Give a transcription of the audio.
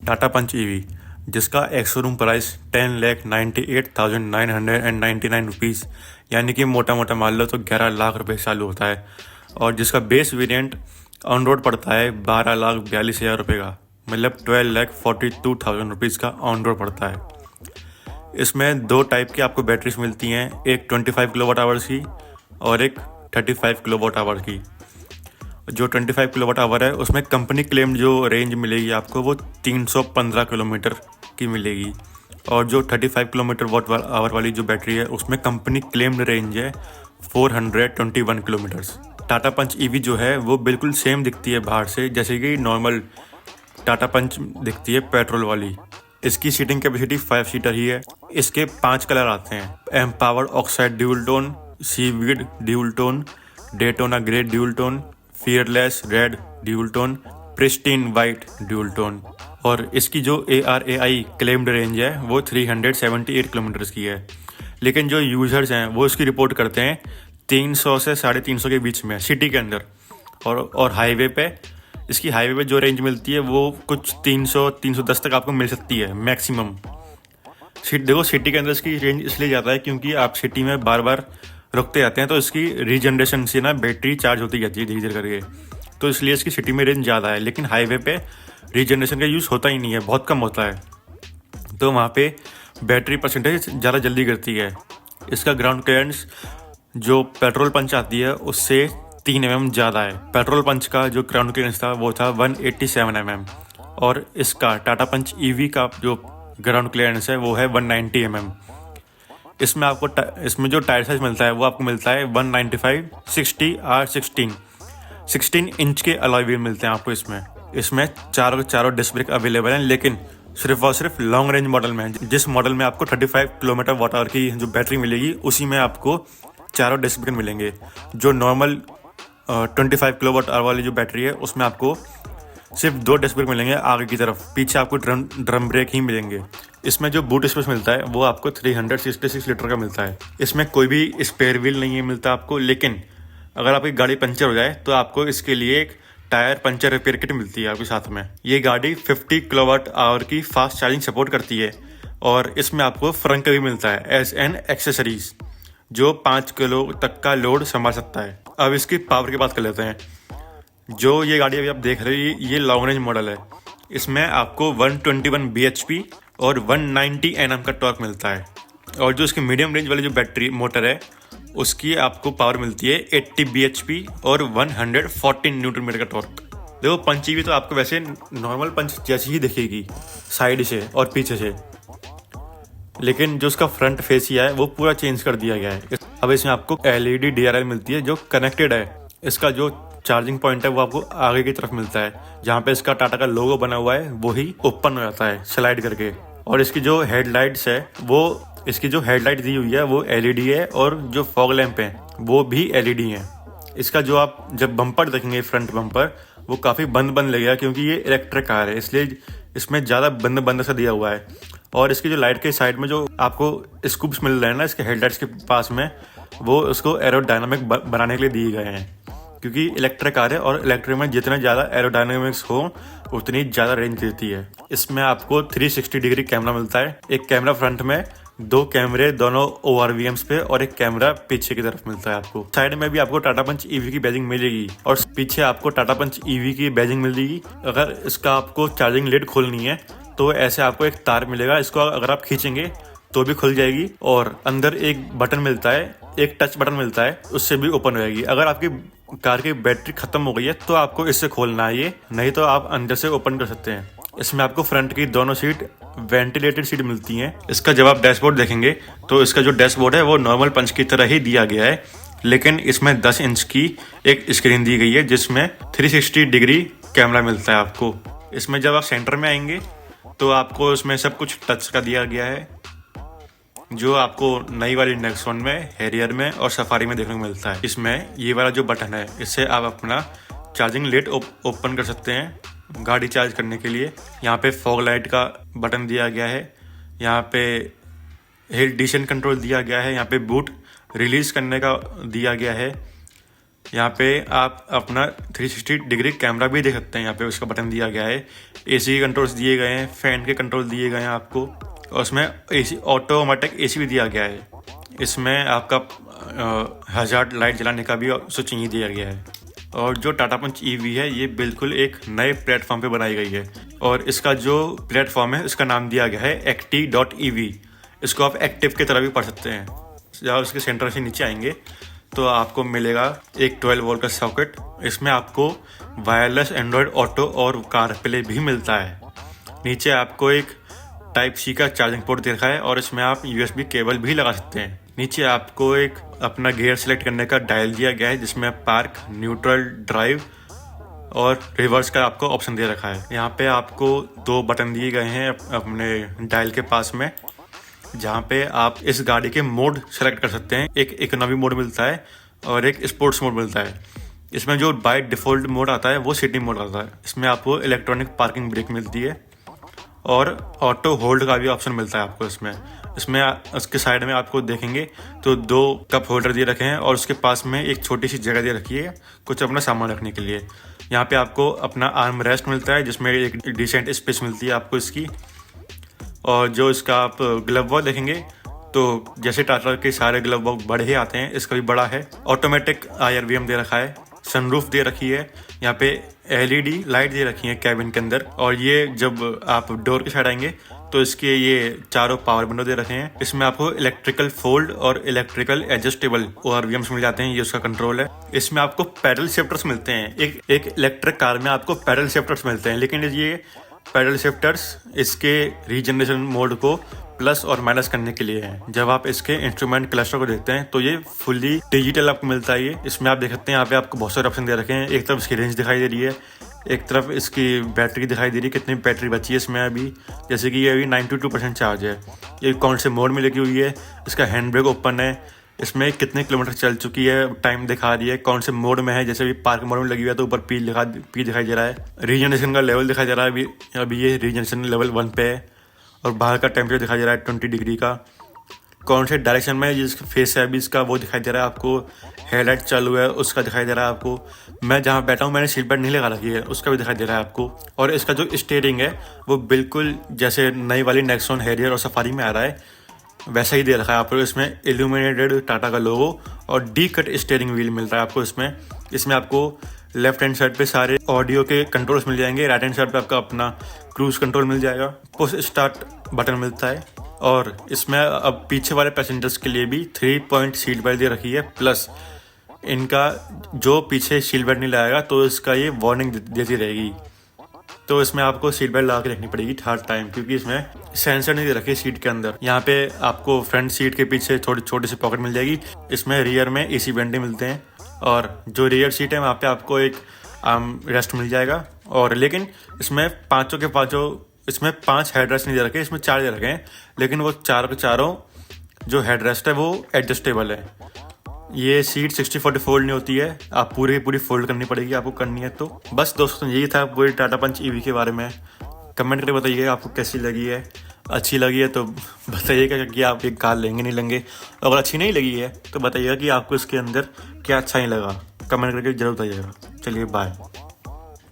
Tata Punch EV, जिसका ex showroom price 10,98,999 rupees यानी कि मोटा मोटा मान लो तो 11 लाख रुपए चालू होता है, और जिसका बेस वेरिएंट ऑन रोड पड़ता है 12,42,000 रुपये का, मतलब 12,42,000 रुपीज़ का ऑन रोड पड़ता है। इसमें दो टाइप की आपको बैटरीज मिलती हैं, एक 25 किलोवाट आवर्स की और एक 35 किलोवाट आवर की। जो 25 किलोवाट आवर है उसमें कंपनी क्लेम जो रेंज मिलेगी आपको वो 315 किलोमीटर की मिलेगी, और जो 35 किलोमीटर वाट आवर वाली जो बैटरी है उसमें कंपनी क्लेम्ड रेंज है 421 किलोमीटर्स। टाटा पंच ईवी जो है वो बिल्कुल सेम दिखती है बाहर से, जैसे कि नॉर्मल टाटा पंच दिखती है पेट्रोल वाली। इसकी सीटिंग कैपेसिटी 5 सीटर ही है। इसके 5 कलर आते हैं, empower oxide dual tone, seaweed dual tone, Daytona grey dual tone, fearless red dual tone, pristine white dual tone. और इसकी जो ARAI क्लेम्ड रेंज है वो 378 किलोमीटर्स की है, लेकिन जो यूजर्स हैं वो इसकी रिपोर्ट करते हैं 300 से 350 के बीच में सिटी के अंदर, और हाईवे पे इसकी हाईवे पे जो रेंज मिलती है वो कुछ 300-310 तक आपको मिल सकती है मैक्सिमम। देखो सिटी के अंदर इसकी रेंज इसलिए ज़्यादा है क्योंकि आप सिटी में बार बार रुकते जाते हैं, तो इसकी रीजनरेशन से ना बैटरी चार्ज होती जाती है धीरे धीरे करके, तो इसलिए इसकी सिटी में रेंज ज़्यादा है। लेकिन हाईवे पे रीजनरेशन का यूज़ होता ही नहीं है, बहुत कम होता है, तो वहाँ पे बैटरी परसेंटेज ज़्यादा जल्दी गिरती है। इसका ग्राउंड क्लियरेंस जो पेट्रोल पंच आती है उससे 3 mm ज़्यादा है। पेट्रोल पंच का जो ग्राउंड क्लियरेंस था वो था 187 mm, और इसका टाटा पंच ईवी का जो ग्राउंड क्लियरेंस है वो है 190 mm। इसमें जो टायर साइज मिलता है वो आपको मिलता है 195/60R16 16 इंच के अलॉय व्हील मिलते हैं आपको। इसमें चारों डिस्क ब्रेक अवेलेबल हैं, लेकिन सिर्फ और सिर्फ लॉन्ग रेंज मॉडल में। जिस मॉडल में आपको 35 किलोमीटर वाट आवर की जो बैटरी मिलेगी उसी में आपको चारों डिस्क ब्रेक मिलेंगे। जो नॉर्मल 25 किलोवाट आवर वाली जो बैटरी है उसमें आपको सिर्फ 2 डिस्क ब्रेक मिलेंगे आगे की तरफ, पीछे आपको ड्रम ब्रेक ही मिलेंगे। इसमें जो बूट स्पेस मिलता है वो आपको 366 लीटर का मिलता है। इसमें कोई भी स्पेयर व्हील नहीं मिलता आपको, लेकिन अगर आपकी गाड़ी पंचर हो जाए तो आपको इसके लिए एक टायर पंचर रिपेयर किट मिलती है आपके साथ में। ये गाड़ी 50 किलोवाट आवर की फास्ट चार्जिंग सपोर्ट करती है, और इसमें आपको फ्रंट भी मिलता है एज एन एक्सेसरीज, जो 5 किलो तक का लोड संभाल सकता है। अब इसकी पावर की बात कर लेते हैं। जो ये गाड़ी अभी आप देख रहे हैं ये लॉन्ग रेंज मॉडल है। इसमें आपको 121 bhp और 190 Nm का टॉर्क मिलता है, और जो इसकी मीडियम रेंज वाली जो बैटरी मोटर है उसकी आपको पावर मिलती है 80 bhp और 114 न्यूटन मीटर का टॉर्क। देखो पंच ईवी तो आपको वैसे नॉर्मल पंच जैसी ही दिखेगी साइड से और पीछे से, लेकिन जो उसका फ्रंट फेस ही है वो पूरा चेंज कर दिया गया है। अब इसमें आपको LED DRL मिलती है जो कनेक्टेड है। इसका जो चार्जिंग पॉइंट है वो आपको आगे की तरफ मिलता है, जहाँ पे इसका टाटा का लोगो बना हुआ है वो ही ओपन हो जाता है स्लाइड करके। और इसकी जो हेडलाइट्स है इसकी जो हेडलाइट दी हुई है वो LED है, और जो फॉग लैंप है वो भी LED है। इसका जो आप जब बम्पर देखेंगे फ्रंट बम्पर वो काफ़ी बंद लगेगा क्योंकि ये इलेक्ट्रिक कार है, इसलिए इसमें ज़्यादा बंद सा दिया हुआ है। और इसकी जो लाइट के साइड में जो आपको स्कूप्स मिल रहे हैं ना इसके हेडलाइट्स के पास में, वो उसको एरोडायनामिक बनाने के लिए दिए गए हैं, क्योंकि इलेक्ट्रिक कार है और इलेक्ट्रिक में जितना ज़्यादा एरोडायनामिक्स हो उतनी ज़्यादा रेंज देती है। इसमें आपको 360 डिग्री कैमरा मिलता है, एक कैमरा फ्रंट में, 2 कैमरे दोनों ORVMs पे, और एक कैमरा पीछे की तरफ मिलता है आपको। साइड में भी आपको टाटा पंच ईवी की बैजिंग मिलेगी, और पीछे आपको टाटा पंच ईवी की बैजिंग मिलेगी। अगर इसका आपको चार्जिंग लिड खोलनी है तो ऐसे आपको एक तार मिलेगा, इसको अगर आप खींचेंगे तो भी खुल जाएगी, और अंदर एक बटन मिलता है, एक टच बटन मिलता है, उससे भी ओपन हो जाएगी। अगर आपकी कार की बैटरी खत्म हो गई है तो आपको इससे खोलना है ये, नहीं तो आप अंदर से ओपन कर सकते हैं। इसमें आपको फ्रंट की दोनों सीट वेंटिलेटेड सीट मिलती हैं। इसका जब आप डैशबोर्ड देखेंगे तो इसका जो डैशबोर्ड है वो नॉर्मल पंच की तरह ही दिया गया है, लेकिन इसमें 10 इंच की एक स्क्रीन दी गई है जिसमें 360 डिग्री कैमरा मिलता है आपको। इसमें जब आप सेंटर में आएंगे तो आपको इसमें सब कुछ टच का दिया गया है, जो आपको नई वाली नेक्सॉन में, हैरियर में और सफारी में देखने को मिलता है। इसमें ये वाला जो बटन है इससे आप अपना चार्जिंग लेट ओपन कर सकते हैं गाड़ी चार्ज करने के लिए। यहाँ पे फॉग लाइट का बटन दिया गया है, यहाँ पे हिल डिसेंट कंट्रोल दिया गया है, यहाँ पे बूट रिलीज करने का दिया गया है, यहाँ पे आप अपना 360 डिग्री कैमरा भी देख सकते हैं। यहाँ पे उसका बटन दिया गया है। एसी के कंट्रोल्स दिए गए हैं, फैन के कंट्रोल दिए गए हैं आपको, और उसमें एसी ऑटोमेटिक एसी भी दिया गया है। इसमें आपका हजार्ड लाइट जलाने का भी स्विचिंग ही दिया गया है। और जो टाटा पंच ईवी है ये बिल्कुल एक नए प्लेटफॉर्म पे बनाई गई है, और इसका जो प्लेटफॉर्म है इसका नाम दिया गया है acti.ev। इसको आप एक्टिव की तरह भी पढ़ सकते हैं। जब उसके सेंटर से नीचे आएंगे तो आपको मिलेगा एक 12 वोल्ट का सॉकेट। इसमें आपको वायरलेस एंड्रॉयड ऑटो और कार प्ले भी मिलता है। नीचे आपको एक टाइप सी का चार्जिंग पोर्ट दे रखा है, और इसमें आप यूएसबी केबल भी लगा सकते हैं। नीचे आपको एक अपना गियर सेलेक्ट करने का डायल दिया गया है, जिसमें पार्क, न्यूट्रल, ड्राइव और रिवर्स का आपको ऑप्शन दे रखा है। यहाँ पे आपको 2 बटन दिए गए हैं अपने डायल के पास में, जहाँ पे आप इस गाड़ी के मोड सेलेक्ट कर सकते हैं। एक इकोनॉमी मोड मिलता है और एक स्पोर्ट्स मोड मिलता है। इसमें जो बाय डिफ़ॉल्ट मोड आता है वो सिटी मोड आता है। इसमें आपको इलेक्ट्रॉनिक पार्किंग ब्रेक मिलती है और ऑटो होल्ड का भी ऑप्शन मिलता है आपको इसमें उसके साइड में आपको देखेंगे तो 2 कप होल्डर दिए रखे हैं, और उसके पास में एक छोटी सी जगह दे रखी है कुछ अपना सामान रखने के लिए। यहाँ पे आपको अपना आर्म रेस्ट मिलता है, जिसमें एक डिसेंट स्पेस मिलती है आपको इसकी। और जो इसका आप ग्लव बॉक्स देखेंगे तो जैसे टाटा के सारे ग्लव बॉक्स बड़े ही आते हैं, इसका भी बड़ा है। ऑटोमेटिक IRVM दे रखा है, सनरूफ दे रखी है, यहाँ पे LED लाइट दे रखी है कैबिन के अंदर। और ये जब आप डोर के साइड आएंगे तो इसके ये चारों पावर विंडो दे रखे हैं। इसमें आपको इलेक्ट्रिकल फोल्ड और इलेक्ट्रिकल एडजस्टेबल ORVMs मिल जाते हैं, ये उसका कंट्रोल है। इसमें आपको पैडल शिफ्टर्स मिलते हैं। एक इलेक्ट्रिक कार में आपको पैडल शिफ्टर्स मिलते हैं, लेकिन ये पैडल शिफ्टर्स इसके रीजनरेशन मोड को प्लस और माइनस करने के लिए है। जब आप इसके इंस्ट्रूमेंट क्लस्टर को देखते हैं तो ये फुल्ली डिजिटल आपको मिलता है। ये इसमें आप देख सकते हैं, यहाँ पे आपको बहुत सारे ऑप्शन दे रखे हैं। एक तरफ इसकी रेंज दिखाई दे रही है, एक तरफ इसकी बैटरी दिखाई दे रही है, कितनी बैटरी बची है इसमें अभी। जैसे कि ये अभी 92% चार्ज है। ये कौन से मोड में लगी हुई है, इसका हैंड ब्रेक ओपन है, इसमें कितने किलोमीटर चल चुकी है, टाइम दिखा रही है, कौन से मोड में है। जैसे अभी पार्क मोड में लगी हुई है तो ऊपर पी दिखाई दे रहा है। रीजनरेशन का लेवल दिखाई दे रहा है, अभी ये रीजनरेशन लेवल 1 पे है। और बाहर का टेम्परेचर दिखाई दे रहा है 20 डिग्री का। कौन से डायरेक्शन में जिसका फेस है अभी इसका वो दिखाई दे रहा है आपको। हेडलाइट चालू है उसका दिखाई दे रहा है आपको। मैं जहाँ बैठा हूँ मैंने सीट बेल्ट नहीं लगा रखी है, उसका भी दिखाई दे रहा है आपको। और इसका जो स्टीयरिंग है वो बिल्कुल जैसे नई वाली नेक्सॉन हैरियर और सफारी में आ रहा है वैसा ही दे रखा है आपको। इसमें इल्यूमिनेटेड टाटा का लोगो और डी कट स्टीयरिंग व्हील मिलता है आपको इसमें आपको लेफ्ट हैंड साइड पे सारे ऑडियो के कंट्रोल्स मिल जाएंगे। राइट हैंड साइड पे आपका अपना क्रूज कंट्रोल मिल जाएगा। पुश स्टार्ट बटन मिलता है। और इसमें अब पीछे वाले पैसेंजर्स के लिए भी 3 पॉइंट सीट बेल्ट दे रखी है। प्लस इनका जो पीछे सीट बेल्ट नहीं लगाएगा तो इसका ये वार्निंग देती रहेगी। तो इसमें आपको सीट बेल्ट लगा के रखनी पड़ेगी हर टाइम, क्योंकि इसमें सेंसर नहीं दे रखे सीट के अंदर। यहाँ पे आपको फ्रंट सीट के पीछे छोटी सी पॉकेट मिल जाएगी। इसमें रियर में AC वेंटे मिलते हैं, और जो रियर सीट है वहाँ पे आपको एक आर्म रेस्ट मिल जाएगा। और लेकिन इसमें इसमें 5 हेड रेस्ट नहीं दे रखे, इसमें 4 दे रखे हैं, लेकिन वो चारों के चारों जो हेड रेस्ट है वो एडजस्टेबल है। ये सीट 60-40 फोल्ड नहीं होती है, आप पूरी फोल्ड करनी पड़ेगी आपको करनी है। तो बस दोस्तों यही था पूरी टाटा पंच ईवी के बारे में। कमेंट करके बताइएगा आपको कैसी लगी है। अच्छी लगी है तो बताइएगा कि आप ये कार लेंगे नहीं लेंगे। अगर अच्छी नहीं लगी है तो बताइएगा कि आपको इसके अंदर क्या अच्छा नहीं लगा। कमेंट करके जरूर बताइएगा। चलिए बाय।